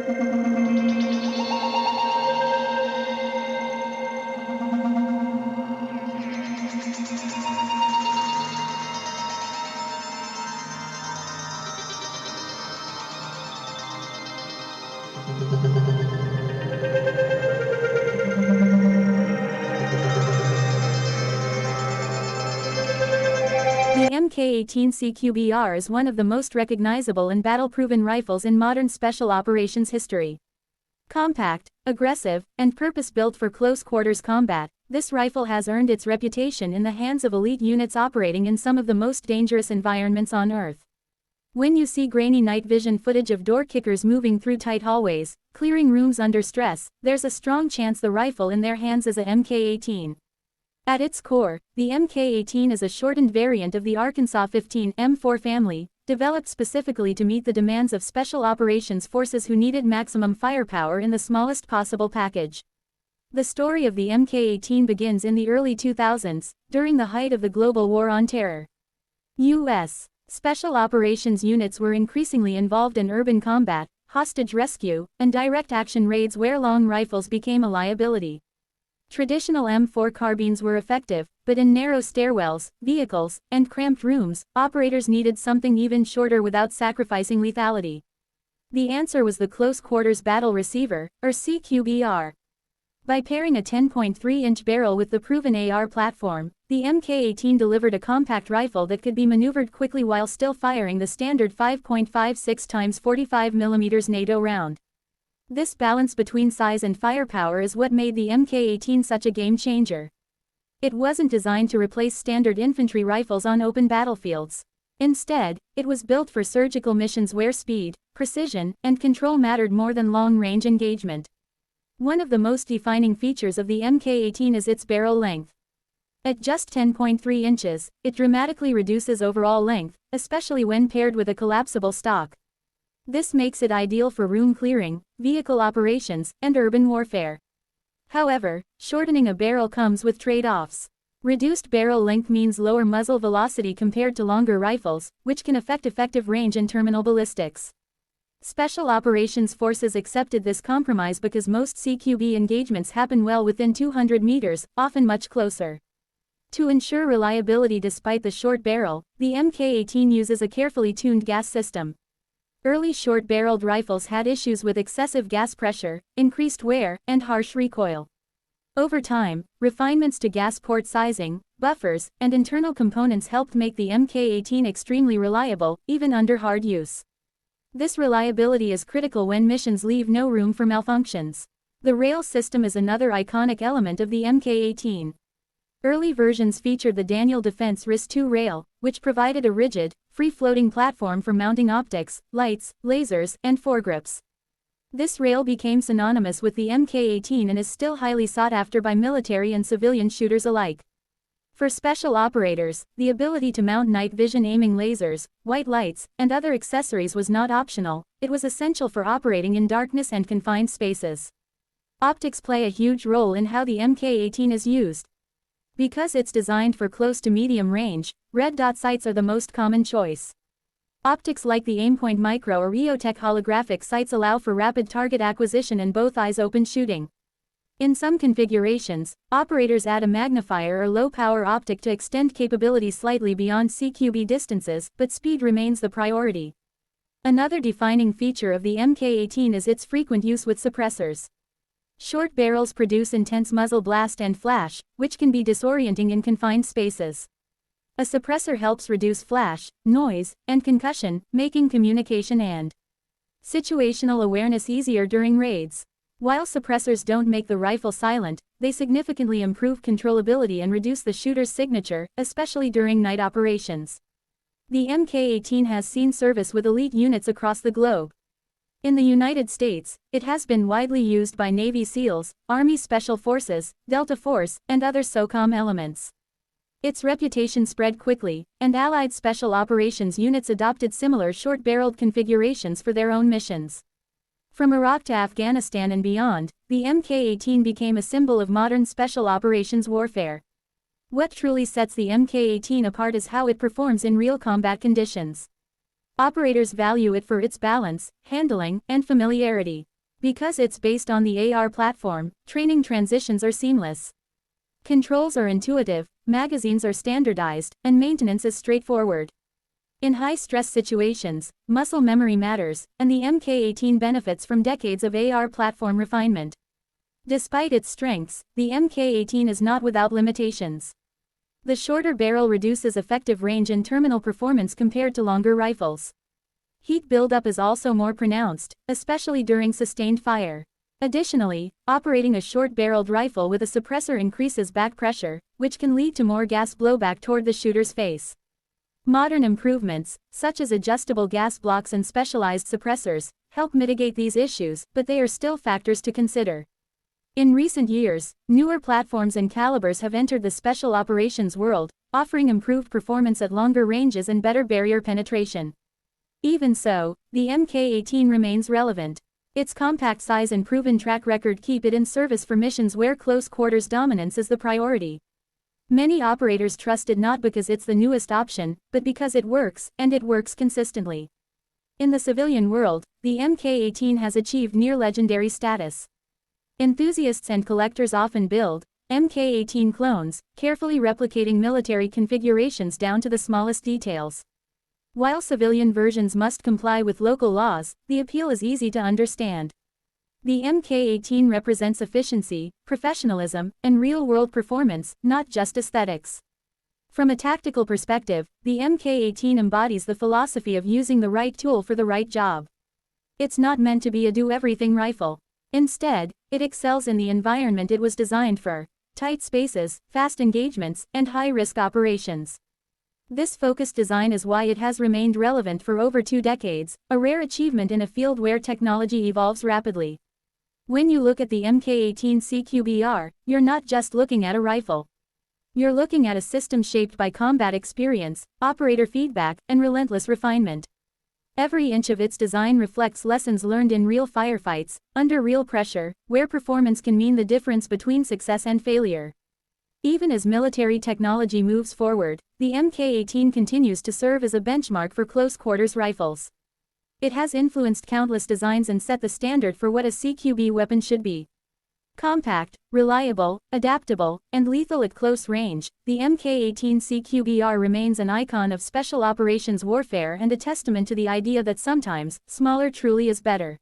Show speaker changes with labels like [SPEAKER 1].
[SPEAKER 1] The Mk18 CQBR is one of the most recognizable and battle-proven rifles in modern special operations history. Compact, aggressive, and purpose-built for close-quarters combat, this rifle has earned its reputation in the hands of elite units operating in some of the most dangerous environments on Earth. When you see grainy night vision footage of door kickers moving through tight hallways, clearing rooms under stress, there's a strong chance the rifle in their hands is a Mk18. At its core, the Mk18 is a shortened variant of the Arkansas 15 M4 family, developed specifically to meet the demands of special operations forces who needed maximum firepower in the smallest possible package. The story of the Mk18 begins in the early 2000s, during the height of the global war on terror. U.S. Special operations units were increasingly involved in urban combat, hostage rescue, and direct action raids where long rifles became a liability. Traditional M4 carbines were effective, but in narrow stairwells, vehicles, and cramped rooms, operators needed something even shorter without sacrificing lethality. The answer was the Close Quarters Battle Receiver, or CQBR. By pairing a 10.3-inch barrel with the proven AR platform, the Mk18 delivered a compact rifle that could be maneuvered quickly while still firing the standard 5.56 x 45 mm NATO round. This balance between size and firepower is what made the Mk18 such a game-changer. It wasn't designed to replace standard infantry rifles on open battlefields. Instead, it was built for surgical missions where speed, precision, and control mattered more than long-range engagement. One of the most defining features of the Mk18 is its barrel length. At just 10.3 inches, it dramatically reduces overall length, especially when paired with a collapsible stock. This makes it ideal for room clearing, vehicle operations, and urban warfare. However, shortening a barrel comes with trade-offs. Reduced barrel length means lower muzzle velocity compared to longer rifles, which can affect effective range and terminal ballistics. Special operations forces accepted this compromise because most CQB engagements happen well within 200 meters, often much closer. To ensure reliability despite the short barrel, the Mk18 uses a carefully tuned gas system. Early short-barreled rifles had issues with excessive gas pressure, increased wear, and harsh recoil. Over time, refinements to gas port sizing, buffers, and internal components helped make the Mk18 extremely reliable, even under hard use. This reliability is critical when missions leave no room for malfunctions. The rail system is another iconic element of the Mk18. Early versions featured the Daniel Defense RIS-2 rail, which provided a rigid, free-floating platform for mounting optics, lights, lasers, and foregrips. This rail became synonymous with the Mk18 and is still highly sought after by military and civilian shooters alike. For special operators, the ability to mount night vision aiming lasers, white lights, and other accessories was not optional, it was essential for operating in darkness and confined spaces. Optics play a huge role in how the Mk18 is used. Because it's designed for close to medium range, red dot sights are the most common choice. Optics like the Aimpoint Micro or EOTech holographic sights allow for rapid target acquisition and both eyes open shooting. In some configurations, operators add a magnifier or low-power optic to extend capability slightly beyond CQB distances, but speed remains the priority. Another defining feature of the Mk18 is its frequent use with suppressors. Short barrels produce intense muzzle blast and flash, which can be disorienting in confined spaces. A suppressor helps reduce flash, noise, and concussion, making communication and situational awareness easier during raids. While suppressors don't make the rifle silent, they significantly improve controllability and reduce the shooter's signature, especially during night operations. The Mk18 has seen service with elite units across the globe. In the United States, it has been widely used by Navy SEALs, Army Special Forces, Delta Force, and other SOCOM elements. Its reputation spread quickly, and Allied Special Operations units adopted similar short-barreled configurations for their own missions. From Iraq to Afghanistan and beyond, the Mk18 became a symbol of modern special operations warfare. What truly sets the Mk18 apart is how it performs in real combat conditions. Operators value it for its balance, handling, and familiarity. Because it's based on the AR platform, training transitions are seamless. Controls are intuitive, magazines are standardized, and maintenance is straightforward. In high-stress situations, muscle memory matters, and the Mk18 benefits from decades of AR platform refinement. Despite its strengths, the Mk18 is not without limitations. The shorter barrel reduces effective range and terminal performance compared to longer rifles. Heat buildup is also more pronounced, especially during sustained fire. Additionally, operating a short-barreled rifle with a suppressor increases back pressure, which can lead to more gas blowback toward the shooter's face. Modern improvements, such as adjustable gas blocks and specialized suppressors, help mitigate these issues, but they are still factors to consider. In recent years, newer platforms and calibers have entered the special operations world, offering improved performance at longer ranges and better barrier penetration. Even so, the Mk18 remains relevant. Its compact size and proven track record keep it in service for missions where close quarters dominance is the priority. Many operators trust it not because it's the newest option, but because it works, and it works consistently. In the civilian world, the Mk18 has achieved near-legendary status. Enthusiasts and collectors often build Mk18 clones, carefully replicating military configurations down to the smallest details. While civilian versions must comply with local laws, the appeal is easy to understand. The Mk18 represents efficiency, professionalism, and real-world performance, not just aesthetics. From a tactical perspective, the Mk18 embodies the philosophy of using the right tool for the right job. It's not meant to be a do-everything rifle. Instead, it excels in the environment it was designed for: tight spaces, fast engagements, and high-risk operations. This focused design is why it has remained relevant for over 2 decades, a rare achievement in a field where technology evolves rapidly. When you look at the Mk18 CQBR, you're not just looking at a rifle. You're looking at a system shaped by combat experience, operator feedback, and relentless refinement. Every inch of its design reflects lessons learned in real firefights, under real pressure, where performance can mean the difference between success and failure. Even as military technology moves forward, the Mk18 continues to serve as a benchmark for close-quarters rifles. It has influenced countless designs and set the standard for what a CQB weapon should be. Compact, reliable, adaptable, and lethal at close range, the Mk18 CQBR remains an icon of special operations warfare and a testament to the idea that sometimes, smaller truly is better.